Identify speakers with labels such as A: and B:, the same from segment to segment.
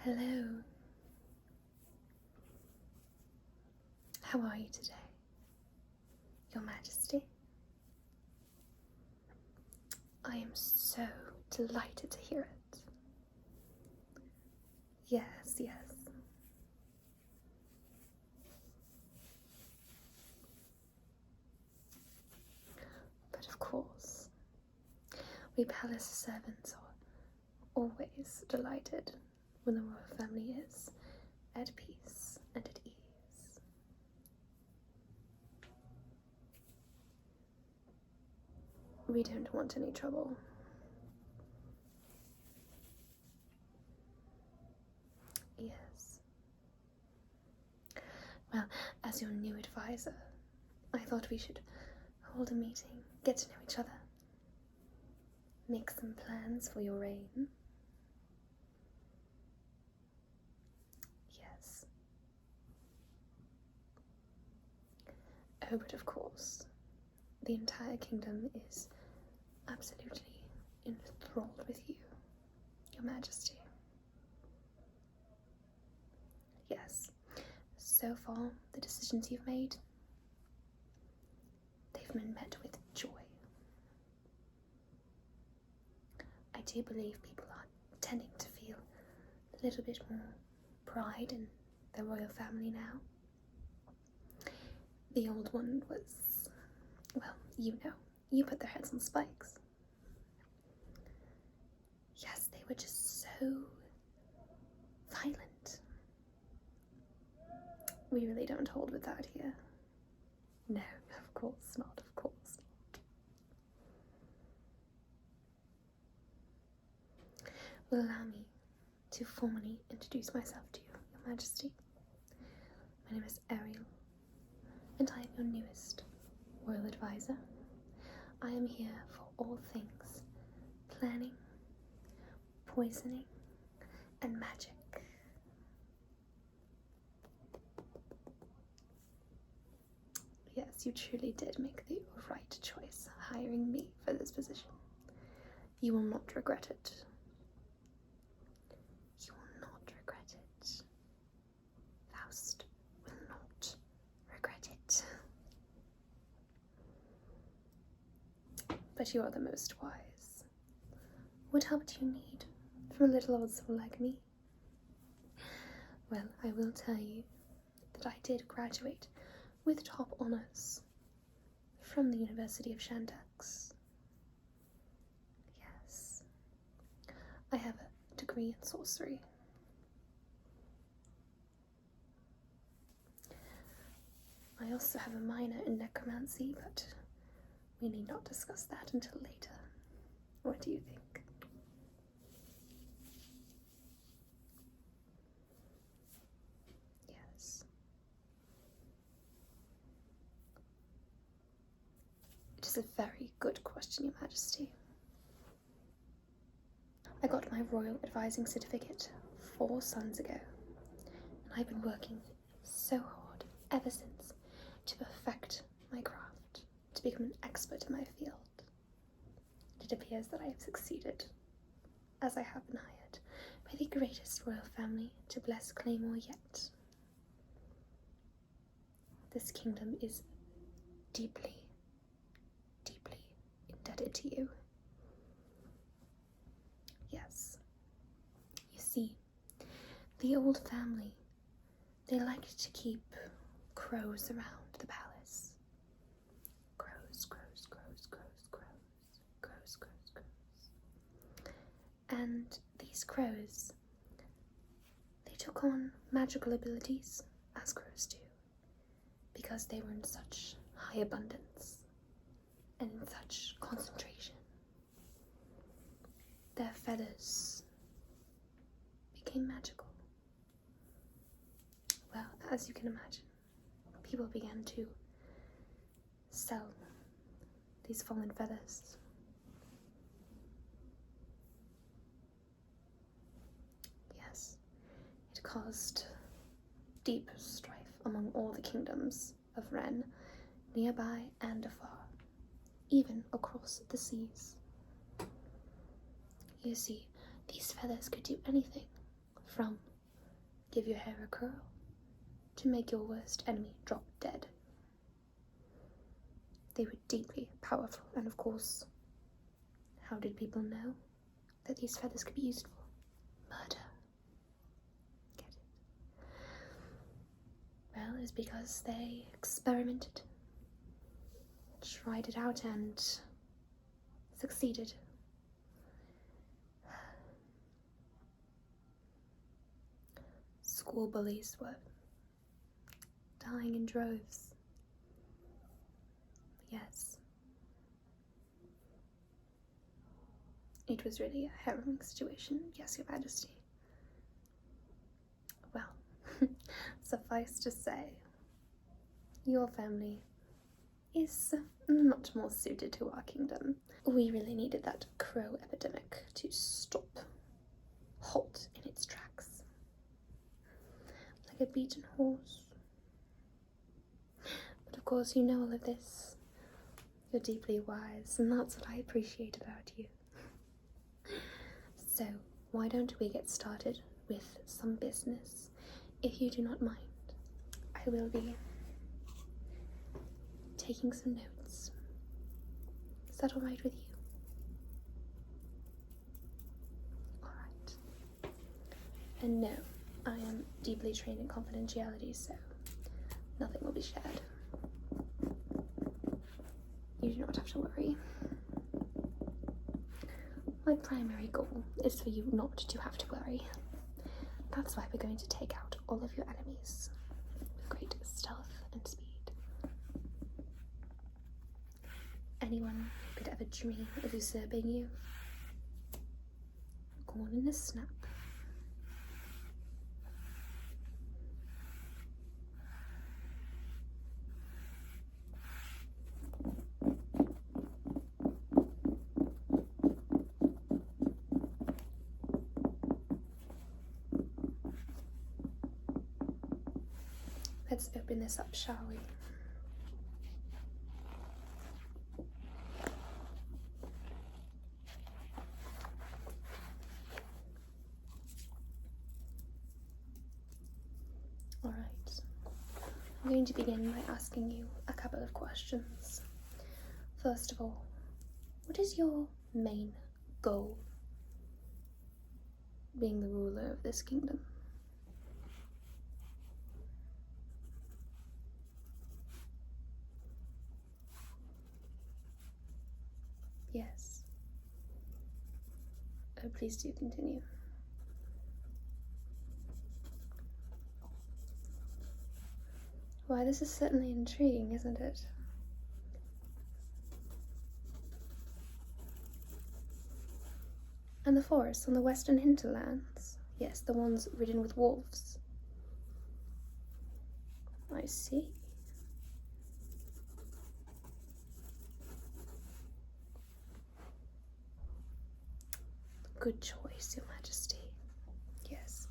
A: Hello. How are you today, Your Majesty? I am so delighted to hear it. Yes. But of course, we palace servants are always delighted when the royal family is at peace and at ease. We don't want any trouble. Yes. Well, as your new advisor, I thought we should hold a meeting, get to know each other, make some plans for your reign. Yes. Oh, but of course, the entire kingdom is absolutely enthralled with you, Your Majesty. Yes. So far, the decisions you've made, they've been met with joy. I do believe people are tending to feel a little bit more pride in the royal family now. The old one was, well, you put their heads on spikes. Yes, they were just so violent. We really don't hold with that here. No, of course not, of course not. Well, allow me to formally introduce myself to you, Your Majesty. My name is Ariel, and I am your newest royal advisor. I am here for all things planning, poisoning, and magic. Yes, you truly did make the right choice hiring me for this position. You will not regret it. You will not regret it. Faust will not regret it. But you are the most wise. What help do you need from a little old soul like me? Well, I will tell you that I did graduate with top honors from the University of Shantax. Yes. I have a degree in sorcery. I also have a minor in necromancy, but we need not discuss that until later. What do you think? Yes. It is a very good question, Your Majesty. I got my royal advising certificate 4 suns ago, and I've been working so hard ever since to perfect my craft, to become an expert in my field. It appears that I have succeeded, as I have been hired by the greatest royal family to bless Claymore yet. This kingdom is deeply, deeply indebted to you. Yes. You see, the old family, they liked to keep crows around the palace. Crows. And these crows, they took on magical abilities, as crows do, because they were in such high abundance and in such concentration. Their feathers became magical. Well, as you can imagine, people began to sell these fallen feathers. Yes, it caused deep strife among all the kingdoms of Ren, nearby and afar, even across the seas. You see, these feathers could do anything from give your hair a curl, to make your worst enemy drop dead. They were deeply powerful, and of course, how did people know that these feathers could be used for murder? Get it? Well, it was because they experimented, tried it out, and succeeded. School bullies were dying in droves. Yes. It was really a harrowing situation, yes, Your Majesty. Well, suffice to say, your family is not more suited to our kingdom. We really needed that crow epidemic to stop, halt in its tracks, like a beaten horse. But of course, you know all of this. You're deeply wise, and that's what I appreciate about you. So, why don't we get started with some business, if you do not mind? I will be taking some notes. Is that all right with you? All right. And no, I am deeply trained in confidentiality, so nothing will be shared. You do not have to worry. My primary goal is for you not to have to worry. That's why we're going to take out all of your enemies with great stealth and speed. Anyone who could ever dream of usurping you, gone in a snap. Let's open this up, shall we? All right. I'm going to begin by asking you a couple of questions. First of all, what is your main goal being the ruler of this kingdom? Yes. Oh, please do continue. Why, this is certainly intriguing, isn't it? And the forests on the western hinterlands? Yes, the ones ridden with wolves. I see. Good choice, Your Majesty. Yes,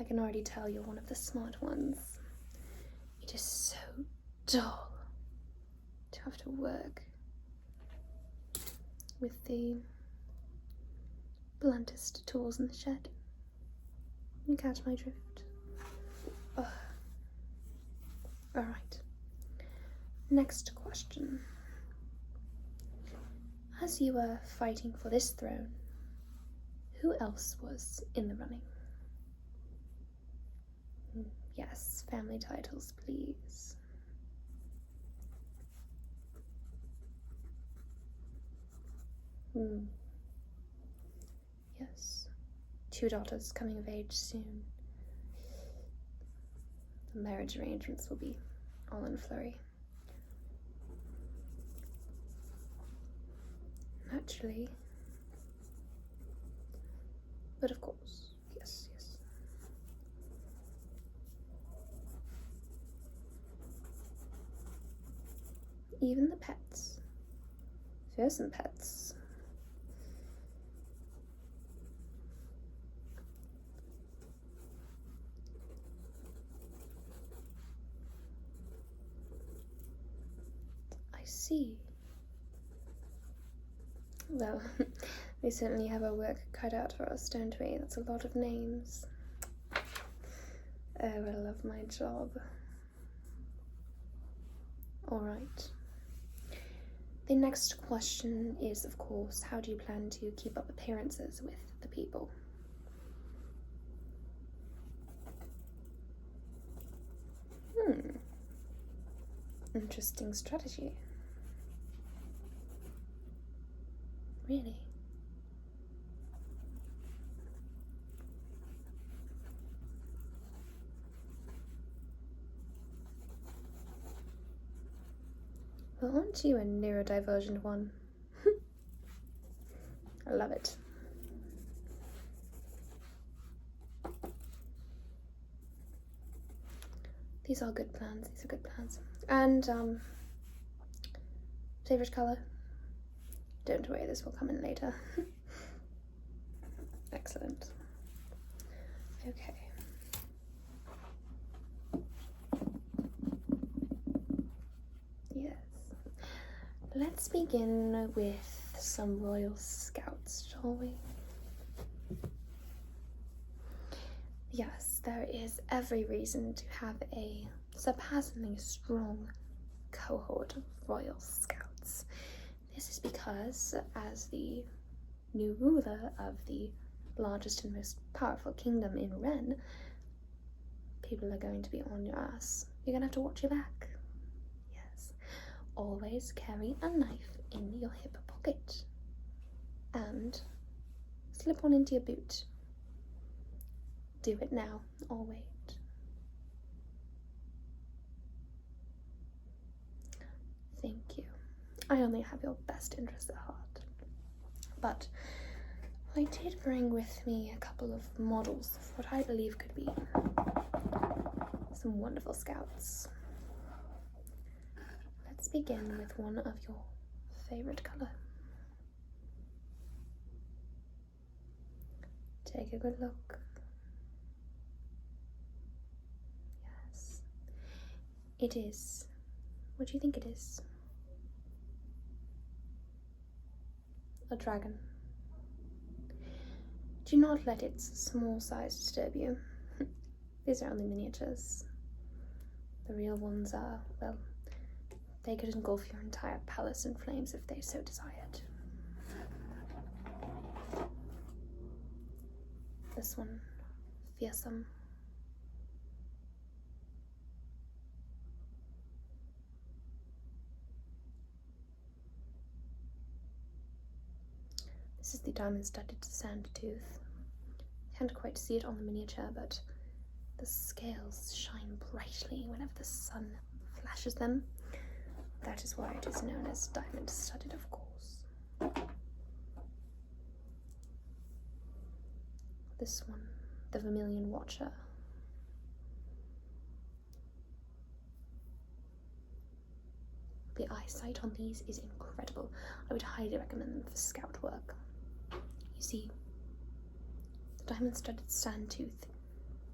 A: I can already tell you're one of the smart ones. It is so dull to have to work with the bluntest tools in the shed. You catch my drift? Ugh. Alright. Next question. As you were fighting for this throne, who else was in the running? Yes, family titles, please. Yes. 2 daughters coming of age soon. The marriage arrangements will be all in a flurry. Naturally. But of course, yes, yes. Even the pets. Fearsome pets. I see. Well, we certainly have our work cut out for us, don't we? That's a lot of names. Oh, I love my job. Alright. The next question is, of course, how do you plan to keep up appearances with the people? Interesting strategy. Really? Well, aren't you a neurodivergent one? I love it. These are good plans. These are good plans. And, favorite color? Don't worry, this will come in later. Excellent. Okay. Yes. Let's begin with some royal scouts, shall we? Yes, there is every reason to have a surpassingly strong cohort of royal scouts. This is because, as the new ruler of the largest and most powerful kingdom in Ren, people are going to be on your ass. You're gonna have to watch your back. Yes. Always carry a knife in your hip pocket. And slip one into your boot. Do it now, or wait. Thank you. I only have your best interests at heart. But I did bring with me a couple of models of what I believe could be some wonderful scouts. Let's begin with one of your favorite color. Take a good look. Yes. It is. What do you think it is? A dragon. Do not let its small size disturb you. These are only miniatures. The real ones are, well, they could engulf your entire palace in flames if they so desired. This one, fearsome. This is the diamond-studded sand tooth. Can't quite see it on the miniature, but the scales shine brightly whenever the sun flashes them. That is why it is known as diamond-studded, of course. This one, the Vermilion Watcher. The eyesight on these is incredible. I would highly recommend them for scout work. You see, the diamond-studded sand tooth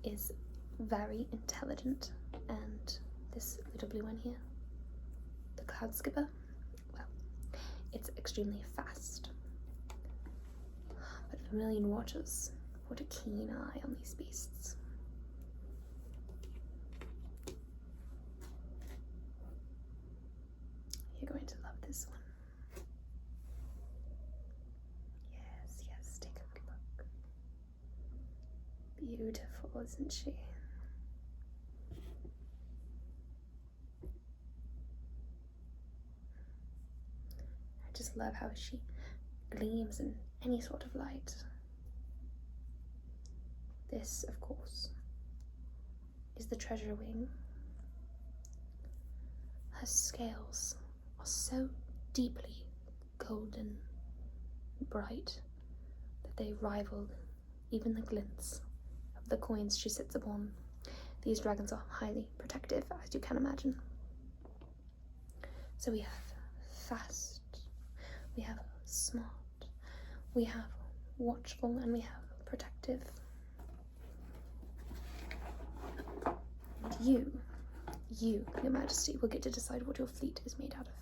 A: is very intelligent, and this little blue one here, the cloud skipper, well, it's extremely fast. But Vermilion Watchers, what a keen eye on these beasts. You're going to love this one. Yes, take a good look. Beautiful, isn't she? I just love how she gleams in any sort of light. This, of course, is the treasure wing. Her scales are so deeply golden and bright that they rival even the glints of the coins she sits upon. These dragons are highly protective, as you can imagine. So we have fast, we have smart, we have watchful, and we have protective. And you, Your Majesty, will get to decide what your fleet is made out of.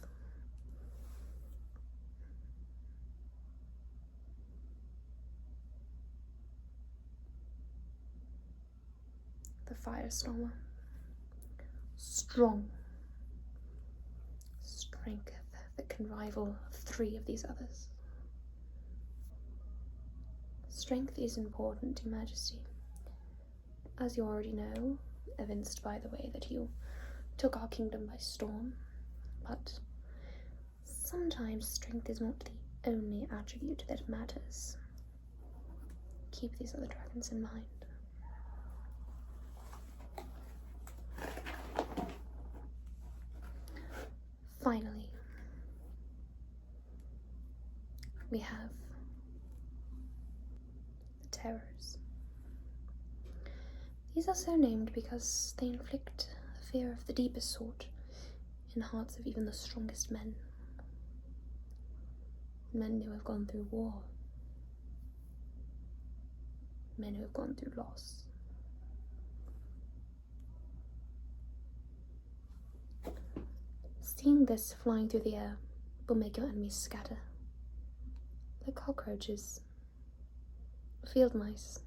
A: the firestormer. Strong. Strength that can rival 3 of these others. Strength is important to Majesty, as you already know, evinced by the way that you took our kingdom by storm, but sometimes strength is not the only attribute that matters. Keep these other dragons in mind. Finally, we have the terrors. These are so named because they inflict a fear of the deepest sort in the hearts of even the strongest men. Men who have gone through war. Men who have gone through loss. Seeing this flying through the air will make your enemies scatter. Like cockroaches. Field mice.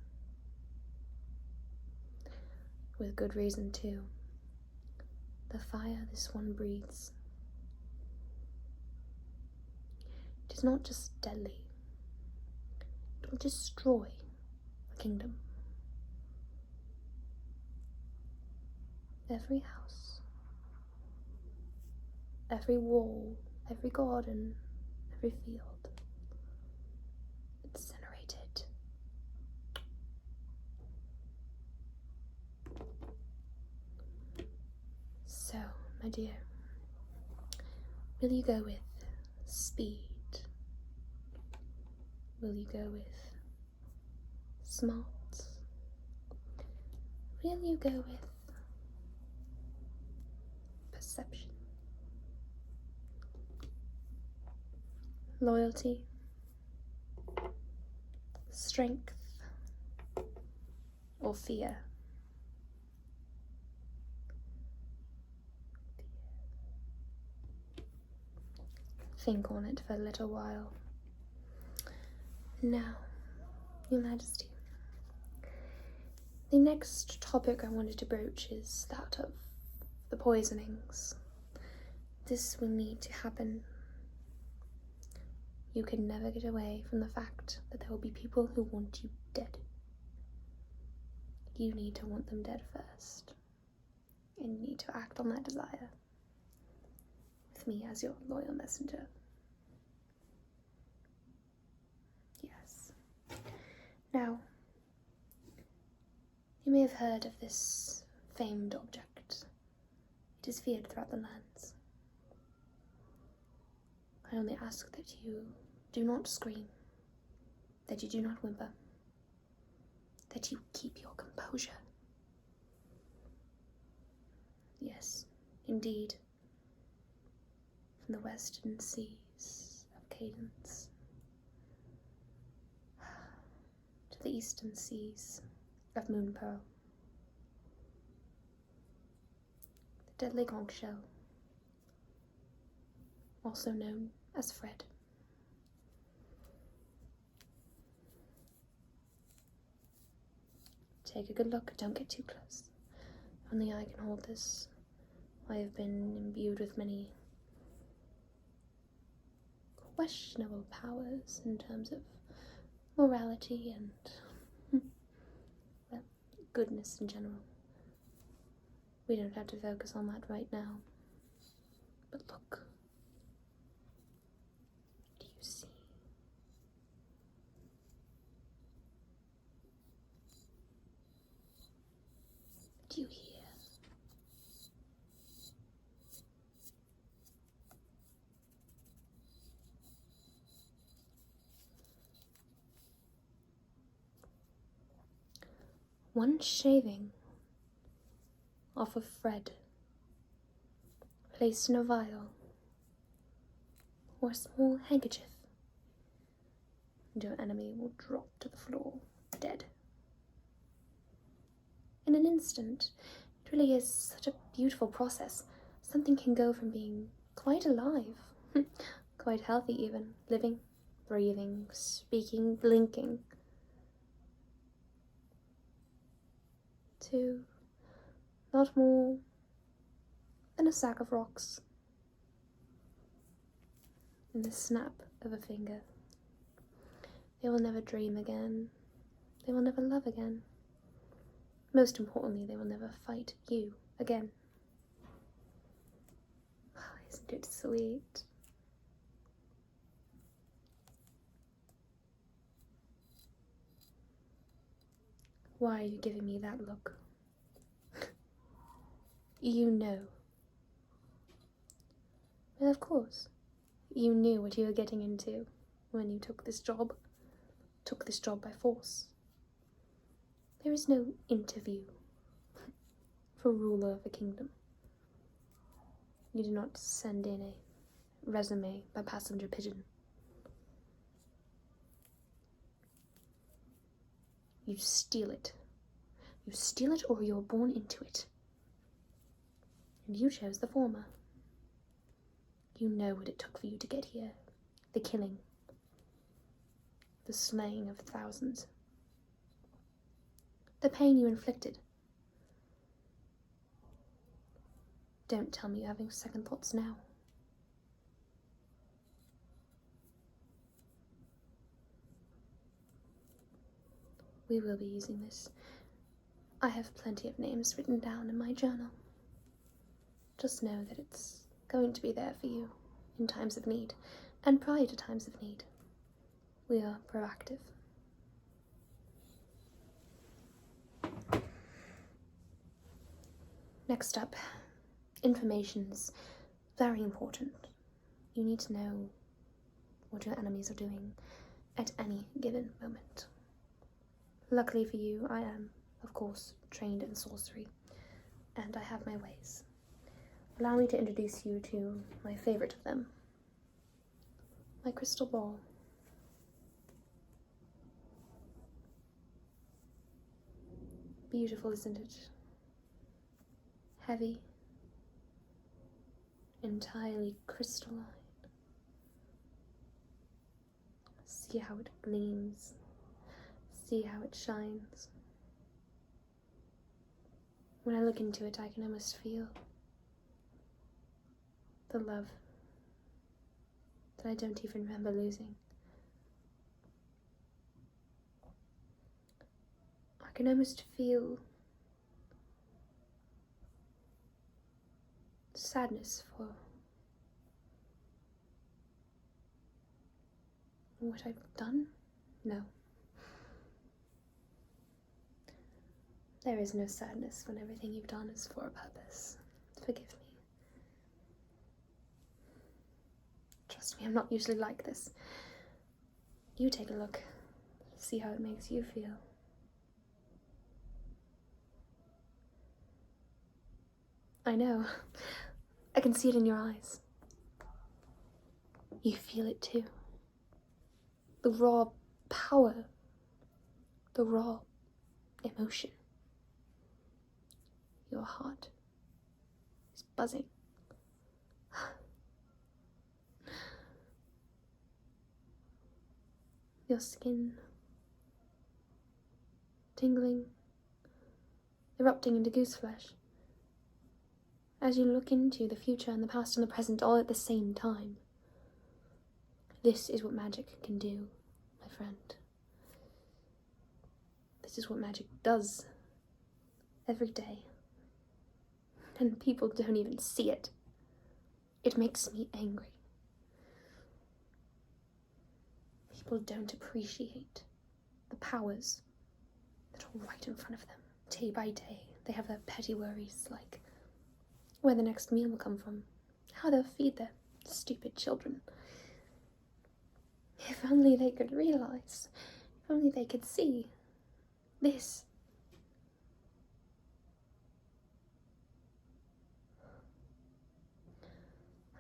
A: With good reason too. The fire this one breathes. It is not just deadly. It will destroy a kingdom. Every house, every wall, every garden, every field, incinerated. So, my dear, will you go with speed? Will you go with smart? Will you go with perception? Loyalty? Strength? Or fear? Think on it for a little while. Now, Your Majesty, the next topic I wanted to broach is that of the poisonings. This will need to happen. You can never get away from the fact that there will be people who want you dead. You need to want them dead first, and you need to act on that desire, with me as your loyal messenger. Now, you may have heard of this famed object. It is feared throughout the lands. I only ask that you do not scream, that you do not whimper, that you keep your composure. Yes, indeed, from the western seas of Cadence the eastern seas of Moonpearl, the deadly conch shell, also known as Fred. Take a good look, don't get too close. Only I can hold this. I have been imbued with many questionable powers in terms of morality and, well, goodness in general. We don't have to focus on that right now. But look. Do you see? Do you hear? One shaving off of Fred, placed in a vial or a small handkerchief, and your enemy will drop to the floor, dead. In an instant. It really is such a beautiful process. Something can go from being quite alive, quite healthy even, living, breathing, speaking, blinking, to Not more than a sack of rocks. In the snap of a finger. They will never dream again. They will never love again. Most importantly, they will never fight you again. Isn't it sweet? Why are you giving me that look? You know. Well, of course. You knew what you were getting into when you took this job. Took this job by force. There is no interview for ruler of a kingdom. You do not send in a resume by passenger pigeon. You steal it. You steal it or you are born into it. And you chose the former. You know what it took for you to get here. The killing. The slaying of thousands. The pain you inflicted. Don't tell me you're having second thoughts now. We will be using this. I have plenty of names written down in my journal. Just know that it's going to be there for you in times of need, and prior to times of need. We are proactive. Next up, information's very important. You need to know what your enemies are doing at any given moment. Luckily for you, I am, of course, trained in sorcery, and I have my ways. Allow me to introduce you to my favorite of them, my crystal ball. Beautiful, isn't it? Heavy, entirely crystalline. See how it gleams. See how it shines. When I look into it, I can almost feel the love that I don't even remember losing. I can almost feel sadness for what I've done? No. There is no sadness when everything you've done is for a purpose. Forgive me. Trust me, I'm not usually like this. You take a look. See how it makes you feel. I know. I can see it in your eyes. You feel it too. The raw power. The raw emotion. Your heart is buzzing. Your skin tingling, erupting into goose flesh. As you look into the future and the past and the present all at the same time. This is what magic can do, my friend. This is what magic does every day. And people don't even see it. It makes me angry. People don't appreciate the powers that are right in front of them. Day by day, they have their petty worries like where the next meal will come from, how they'll feed their stupid children. If only they could realize, if only they could see this.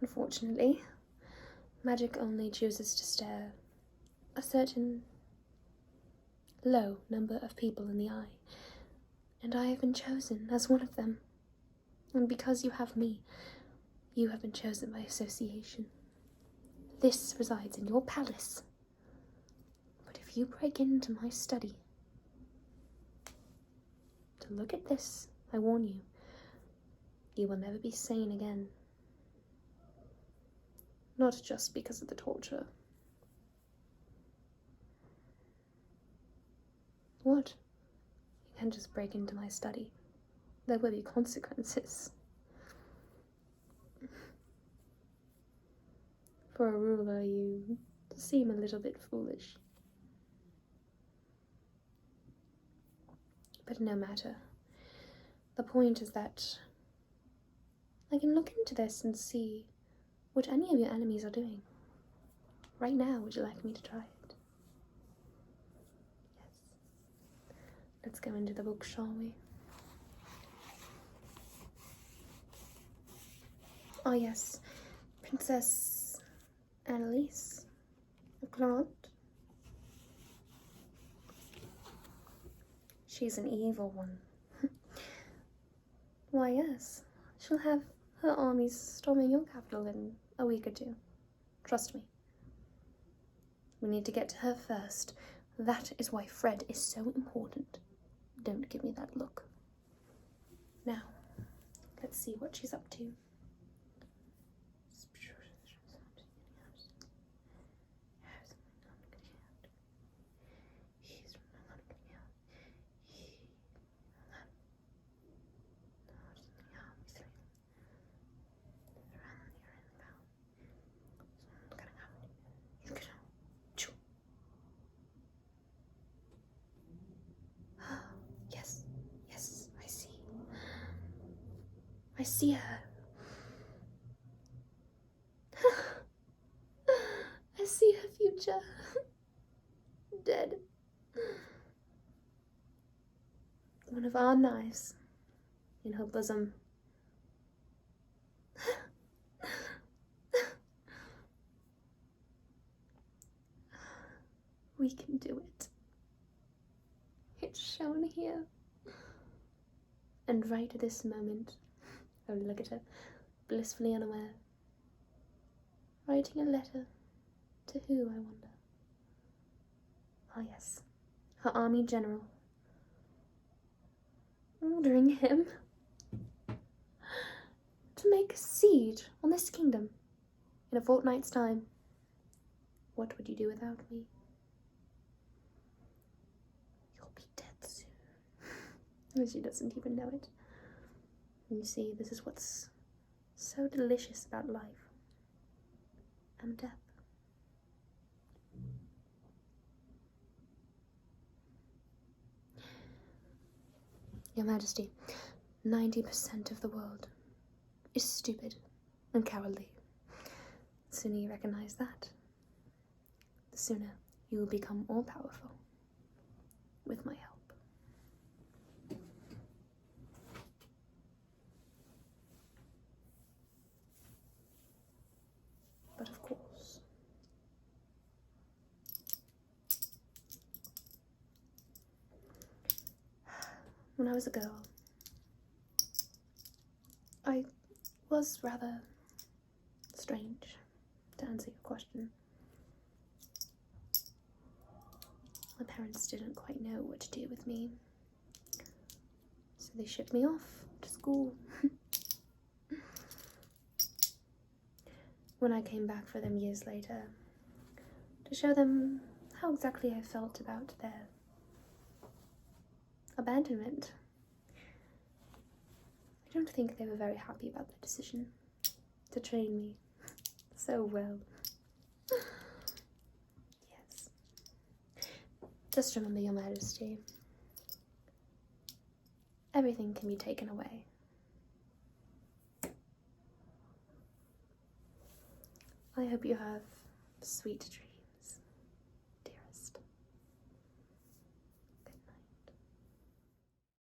A: Unfortunately, magic only chooses to stare a certain low number of people in the eye, and I have been chosen as one of them. And because you have me, you have been chosen by association. This resides in your palace. But if you break into my study to look at this, I warn you, You will never be sane again. Not just because of the torture. What? You can't just break into my study. There will be consequences. For a ruler, you seem a little bit foolish. But no matter. The point is that I can look into this and see what any of your enemies are doing. Right now, would you like me to try it? Yes. Let's go into the book, shall we? Oh yes, Princess Annalise, a Grant. She's an evil one. Why yes, she'll have her armies storming your capital in a week or two. Trust me. We need to get to her first. That is why Fred is so important. Don't give me that look. Now, let's see what she's up to. Yes, I see. I see her. I see her future. Dead. One of our knives in her bosom. We can do it. It's shown here. And right at this moment, oh look at her, blissfully unaware, writing a letter to who, I wonder? Ah yes, her army general, ordering him to make a siege on this kingdom in a fortnight's time. What would you do without me? You'll be dead soon. She doesn't even know it. You see, this is what's so delicious about life and death. Your Majesty, 90% of the world is stupid and cowardly. The sooner you recognize that, the sooner you will become all powerful with my help. But of course, when I was a girl, I was rather strange, to answer your question. My parents didn't quite know what to do with me, so they shipped me off to school. When I came back for them years later, to show them how exactly I felt about their abandonment, I don't think they were very happy about the decision to train me so well. Yes. Just remember, Your Majesty, everything can be taken away. I hope you have sweet dreams.